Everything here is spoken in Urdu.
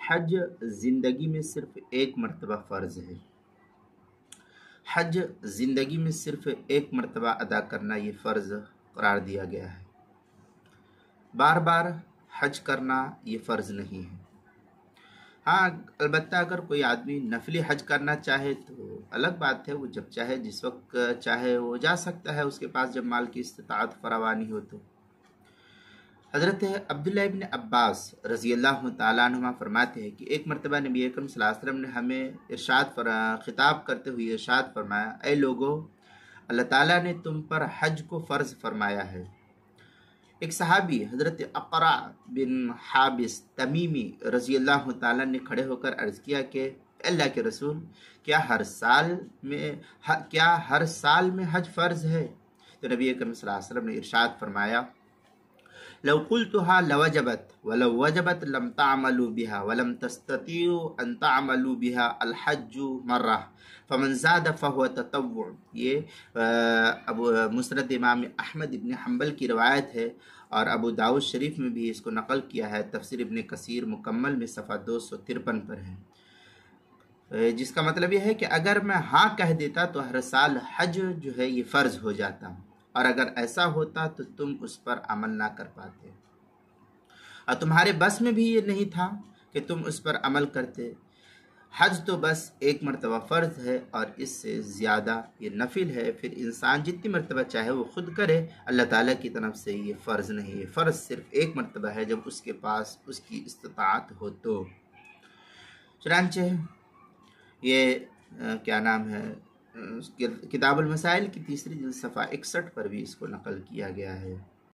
حج زندگی میں صرف ایک مرتبہ فرض ہے۔ حج زندگی میں صرف ایک مرتبہ ادا کرنا یہ فرض قرار دیا گیا ہے۔ بار بار حج کرنا یہ فرض نہیں ہے۔ ہاں البتہ اگر کوئی آدمی نفلی حج کرنا چاہے تو الگ بات ہے، وہ جب چاہے جس وقت چاہے وہ جا سکتا ہے، اس کے پاس جب مال کی استطاعت فراوانی ہو تو۔ حضرت عبداللہ ابن عباس رضی اللہ تعالیٰ عنہما فرماتے ہیں کہ ایک مرتبہ نبی اکرم صلی اللہ علیہ وسلم نے ہمیں خطاب کرتے ہوئے ارشاد فرمایا، اے لوگو، اللہ تعالیٰ نے تم پر حج کو فرض فرمایا ہے۔ ایک صحابی حضرت اقرع بن حابس تمیمی رضی اللہ تعالیٰ نے کھڑے ہو کر عرض کیا کہ اللہ کے رسول، کیا ہر سال میں حج فرض ہے؟ تو نبی اکرم صلی اللہ علیہ وسلم نے ارشاد فرمایا، لو قلتها لوجبت ولو وجبت لم تعملوا بها ولم تستطيعوا ان تعملوا بها الحج مرہ فمن زاد فهو تطوع۔ یہ ابو مسند امام احمد ابن حنبل کی روایت ہے، اور ابو داؤد شریف میں بھی اس کو نقل کیا ہے۔ تفسیر ابن کثیر مکمل میں صفحہ 253 پر ہے، جس کا مطلب یہ ہے کہ اگر میں ہاں کہہ دیتا تو ہر سال حج جو ہے یہ فرض ہو جاتا، اور اگر ایسا ہوتا تو تم اس پر عمل نہ کر پاتے، اور تمہارے بس میں بھی یہ نہیں تھا کہ تم اس پر عمل کرتے۔ حج تو بس ایک مرتبہ فرض ہے، اور اس سے زیادہ یہ نفل ہے، پھر انسان جتنی مرتبہ چاہے وہ خود کرے، اللہ تعالیٰ کی طرف سے یہ فرض نہیں ہے۔ فرض صرف ایک مرتبہ ہے جب اس کے پاس اس کی استطاعت ہو تو۔ چنانچہ یہ کیا نام ہے، کتاب المسائل کی 3 جلد صفحہ 61 پر بھی اس کو نقل کیا گیا ہے۔